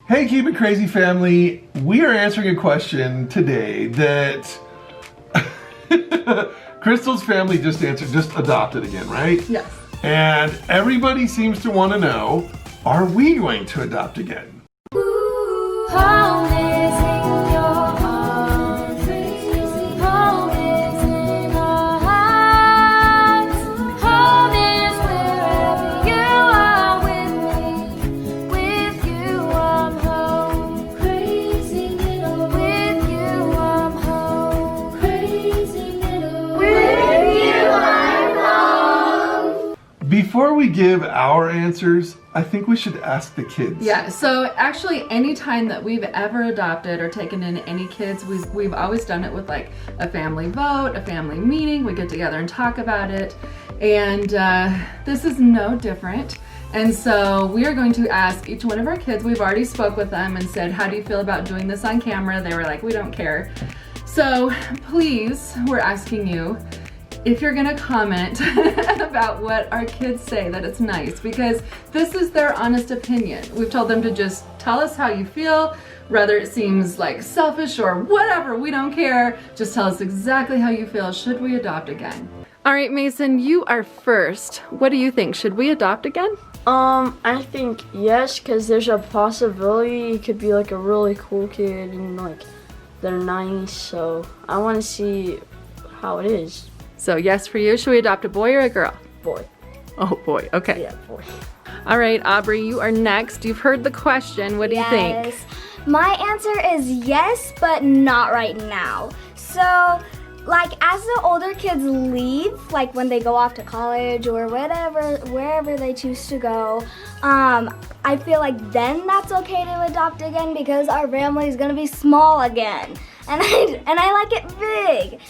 Hey, Keep It Crazy family. We are answering a question today that Crystal's family just adopted again, right? Yes. And everybody seems to want to know, are we going to adopt again? Before we give our answers, I think we should ask the kids. Yeah, so actually anytime that we've ever adopted or taken in any kids, we've always done it with like a family vote, a family meeting. We get together and talk about it. And this is no different. And so we are going to ask each one of our kids. We've already spoke with them and said, how do you feel about doing this on camera? They were like, we don't care. So please, we're asking you, if you're gonna comment about what our kids say, that it's nice, because this is their honest opinion. We've told them to just tell us how you feel, whether it seems like selfish or whatever, we don't care. Just tell us exactly how you feel. Should we adopt again? All right, Mason, you are first. What do you think? Should we adopt again? I think yes, because there's a possibility it could be like a really cool kid and like they're nice, so I want to see how it is. So yes for you. Should we adopt a boy or a girl? Boy. Oh boy, okay. Yeah, boy. All right, Aubrey, you are next. You've heard the question. What do you think? My answer is yes, but not right now. So, like, as the older kids leave, like when they go off to college or whatever, wherever they choose to go, I feel like then that's okay to adopt again because our family is gonna be small again, and I like it big.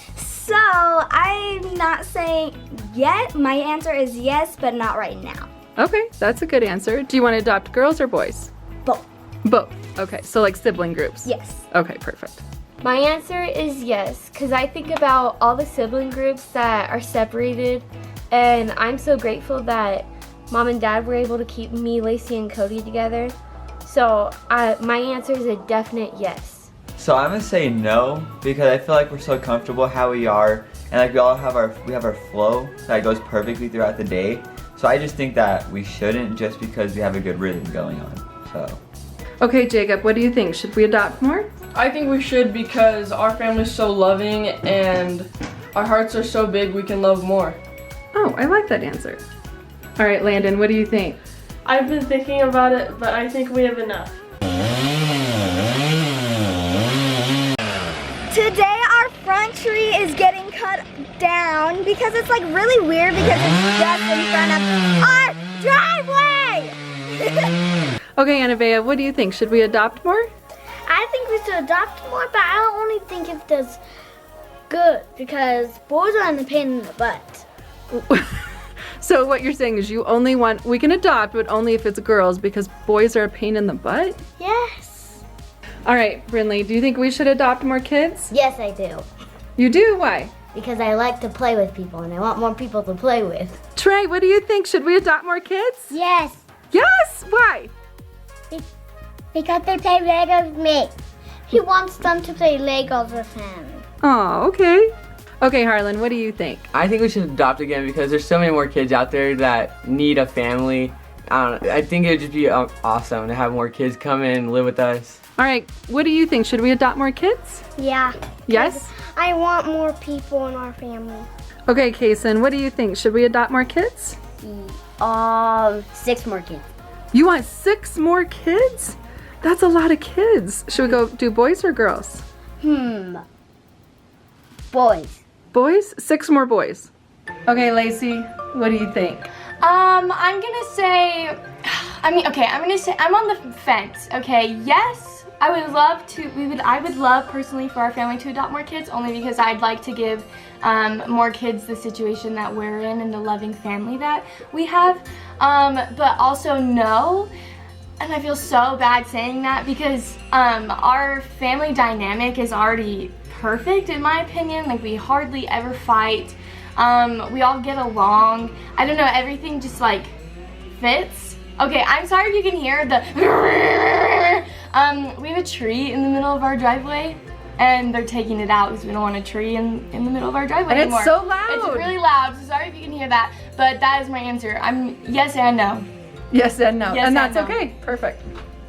So I'm not saying yet. My answer is yes, but not right now. Okay, that's a good answer. Do you want to adopt girls or boys? Both. Both. Okay, so like sibling groups? Yes. Okay, perfect. My answer is yes, because I think about all the sibling groups that are separated, and I'm so grateful that Mom and Dad were able to keep me, Lacey, and Cody together. So my answer is a definite yes. So I'm gonna say no, because I feel like we're so comfortable how we are, and like we have our flow that goes perfectly throughout the day. So I just think that we shouldn't, just because we have a good rhythm going on. So. Okay, Jacob, what do you think? Should we adopt more? I think we should, because our family's so loving and our hearts are so big we can love more. Oh, I like that answer. All right, Landon, what do you think? I've been thinking about it, but I think we have enough. Today our front tree is getting cut down because it's like really weird because it's just in front of our driveway. Okay, Annabea, what do you think? Should we adopt more? I think we should adopt more, but I don't only think if that's good because boys are in a pain in the butt. So what you're saying is we can adopt, but only if it's girls because boys are a pain in the butt? Yes. All right, Brinley, do you think we should adopt more kids? Yes, I do. You do? Why? Because I like to play with people and I want more people to play with. Trey, what do you think? Should we adopt more kids? Yes. Yes? Why? Because they play Legos with me. He wants them to play Legos with him. Oh, okay. Okay, Harlan, what do you think? I think we should adopt again because there's so many more kids out there that need a family. I don't know. I think it would just be awesome to have more kids come in and live with us. All right, what do you think? Should we adopt more kids? Yeah. Yes? I want more people in our family. Okay, Kaysen, what do you think? Should we adopt more kids? 6 more kids. You want 6 more kids? That's a lot of kids. Should we go do boys or girls? Boys. Boys? 6 more boys. Okay, Lacey, what do you think? I'm gonna say, I'm on the fence, okay? Yes, I would love personally for our family to adopt more kids, only because I'd like to give more kids the situation that we're in and the loving family that we have. But also no, and I feel so bad saying that because our family dynamic is already perfect in my opinion. Like, we hardly ever fight. We all get along. I don't know, everything just like fits. Okay, I'm sorry if you can hear the We have a tree in the middle of our driveway, and they're taking it out because we don't want a tree in the middle of our driveway And anymore. it's so loud. It's really loud, so sorry if you can hear that, but that is my answer. I'm yes and no. Yes and no. Yes and and that's no. okay. Perfect.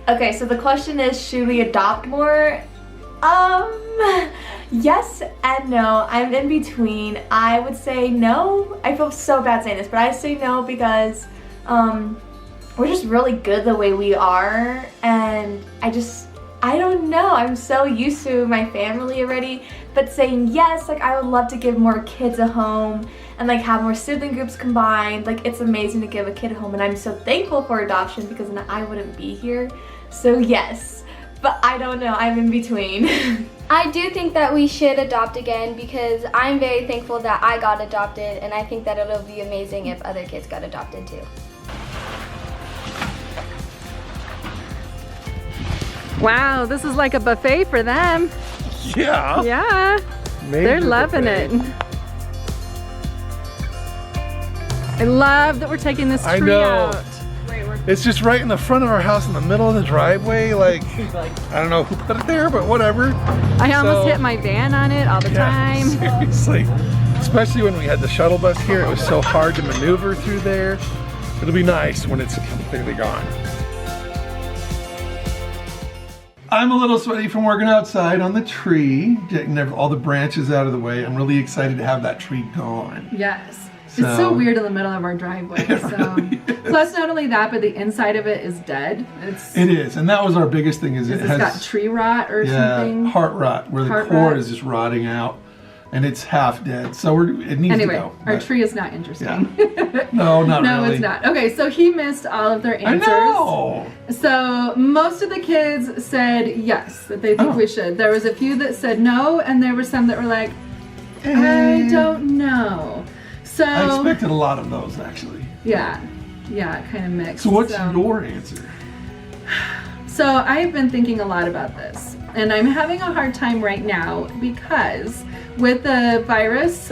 Okay, so the question is, should we adopt more? Yes and no. I'm in between. I would say no. I feel so bad saying this, but I say no because we're just really good the way we are, and I don't know. I'm so used to my family already, but saying yes, like I would love to give more kids a home and like have more sibling groups combined. Like it's amazing to give a kid a home, and I'm so thankful for adoption because then I wouldn't be here. So yes, but I don't know. I'm in between. I do think that we should adopt again because I'm very thankful that I got adopted, and I think that it'll be amazing if other kids got adopted too. Wow, this is like a buffet for them. Yeah. Yeah, they're loving it. I love that we're taking this tree I know. out. It's just right in the front of our house in the middle of the driveway. Like, I don't know who put it there, but whatever. I almost So- hit my van on it all the time. Seriously. Especially when we had the shuttle bus here, it was so hard to maneuver through there. It'll be nice when it's completely gone. I'm a little sweaty from working outside on the tree, getting all the branches out of the way. I'm really excited to have that tree gone. Yes. It's So- so weird in the middle of our driveway. It So really is. plus not only that, but the inside of it is dead. It is, and that was our biggest thing. Is it it's has got tree rot or something. heart rot, where the Heart core rot. is just rotting out, and it's half dead. So it needs Anyway, to go. our but- tree is not interesting. No, not No, really. it's not. Okay, so he missed all of their I answers. know. So most of the kids said yes, that they think Oh. we should. There was a few that said no, and there were some that were like, I don't know. So I expected a lot of those actually. yeah, kind of mixed. So what's your answer? So I've been thinking a lot about this, and I'm having a hard time right now because with the virus,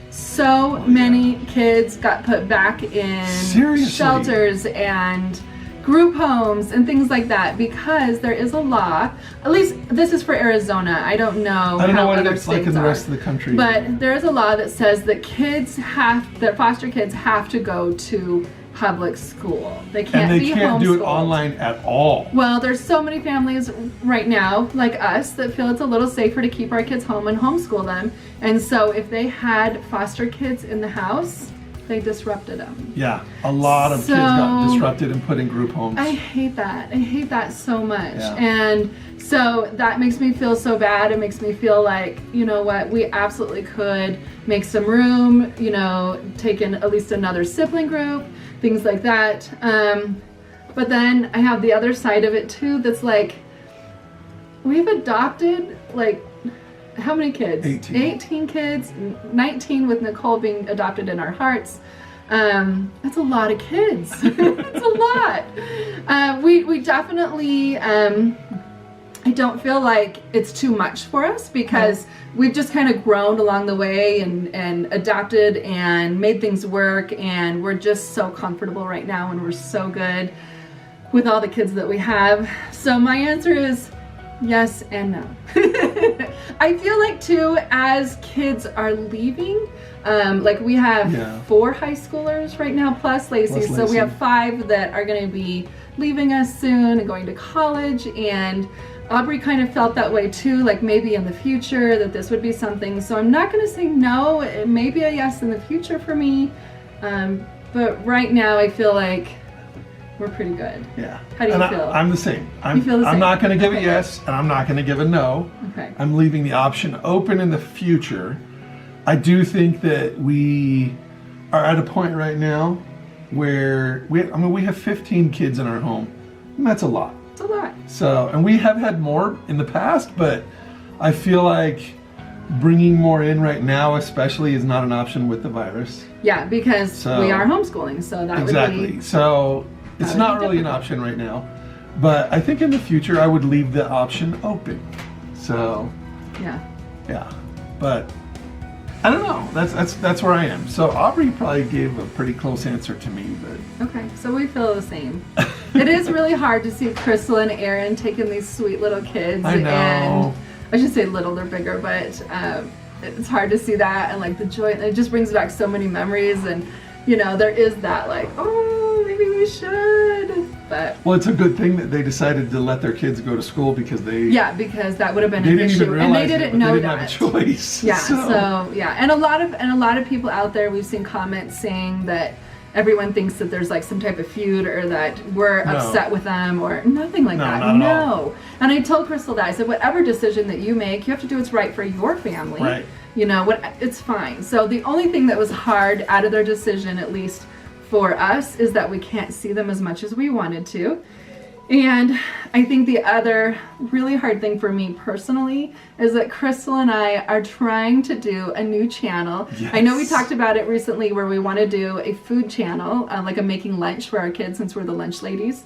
so many kids got put back in Seriously? shelters and group homes and things like that because there is a law. At least this is for Arizona. I don't know. I don't know how what other it's like states in the are. rest of the country. But there is a law that says that foster kids have to go to public school. They can't and be they can't do it homeschooled. online at all. Well, there's so many families right now, like us, that feel it's a little safer to keep our kids home and homeschool them. And so if they had foster kids in the house, they disrupted them. Yeah, a lot of kids got So- disrupted and put in group homes. I hate that. I hate that so much. Yeah. And so that makes me feel so bad. It makes me feel like, you know what, we absolutely could make some room, you know, take in at least another sibling group, things like that. But then I have the other side of it too that's like, we've adopted like, how many kids? 18. 18 kids, 19 with Nicole being adopted in our hearts. That's a lot of kids. It's a lot. We definitely, I don't feel like it's too much for us because we've just kind of grown along the way and adapted and made things work, and we're just so comfortable right now and we're so good with all the kids that we have. So my answer is yes and no. I feel like too, as kids are leaving, like we have 4 high schoolers right now plus Lacey, so Lacey. we have 5 that are going to be leaving us soon and going to college, and Aubrey kind of felt that way too, like maybe in the future that this would be something. So I'm not going to say no, it may be a yes in the future for me, but right now I feel like we're pretty good. Yeah. How do you And feel? I'm the same. You feel the I'm same? not going to give a Okay. yes, and I'm not going to give a no. Okay. I'm leaving the option open in the future. I do think that we are at a point right now where we have 15 kids in our home, and that's a lot. It's a lot. So, and we have had more in the past, but I feel like bringing more in right now, especially, is not an option with the virus. Yeah, because So- we are homeschooling, so that Exactly. would be So it's would not be really an different. option right now, but I think in the future I would leave the option open. So yeah. yeah, but I don't know. That's where I am. So Aubrey probably gave a pretty close answer to me, but Okay, so we feel the same. It is really hard to see Crystal and Aaron taking these sweet little kids. I know. And I should say little, they're bigger, but it's hard to see that and like the joy. It just brings back so many memories, and there is that like, oh, maybe we should. But Well, it's a good thing that they decided to let their kids go to school because because that would have been they an didn't issue, even realize and they it, didn't but know they didn't that. have a choice. Yeah, so yeah, and a lot of people out there, we've seen comments saying that everyone thinks that there's like some type of feud or that we're No. upset with them or nothing like No, that. not at No. And I told Crystal that I said whatever decision that you make, you have to do what's right for your family. Right. It's fine. So the only thing that was hard out of their decision, at least for us, is that we can't see them as much as we wanted to. And I think the other really hard thing for me personally is that Crystal and I are trying to do a new channel. Yes. I know we talked about it recently where we want to do a food channel, like a making lunch for our kids since we're the lunch ladies.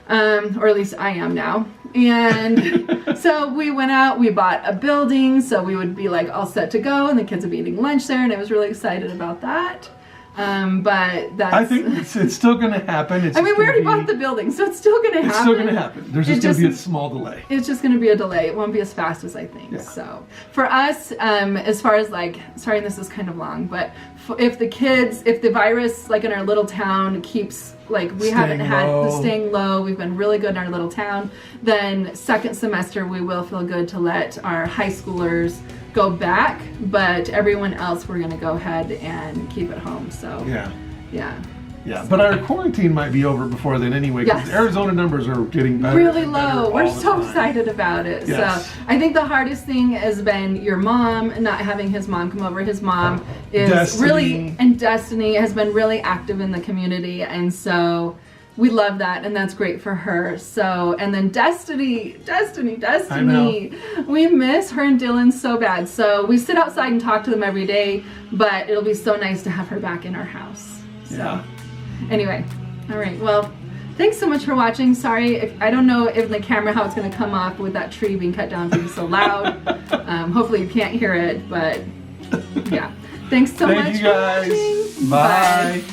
Or at least I am now. And so we went out, we bought a building so we would be like all set to go and the kids would be eating lunch there, and I was really excited about that. But that's... I think it's still going to happen. we already bought the building, so it's still going to happen. It's still going to happen. There's just going to be a small delay. It's just going to be a delay. It won't be as fast as I think. Yeah. So for us, as far as like, sorry, this is kind of long, but if the virus like in our little town keeps like we haven't had the staying low, we've been really good in our little town, then second semester we will feel good to let our high schoolers go back, but everyone else we're going to go ahead and keep at home. So yeah. But our quarantine might be over before then anyway, because Yes. Arizona numbers are getting better. Really and better low. We're all the so time. excited about it. Yes. So I think the hardest thing has been your mom, not having his mom come over. His mom is Destiny. and Destiny has been really active in the community, and so we love that, and that's great for her. So, and then Destiny, I know. we miss her and Dylan so bad. So we sit outside and talk to them every day, but it'll be so nice to have her back in our house. So. Yeah. Anyway, all right. Well, thanks so much for watching. Sorry, I don't know if the camera how it's going to come off with that tree being cut down being so loud. Hopefully you can't hear it, but yeah. Thanks so much Thank you guys. for watching. Bye.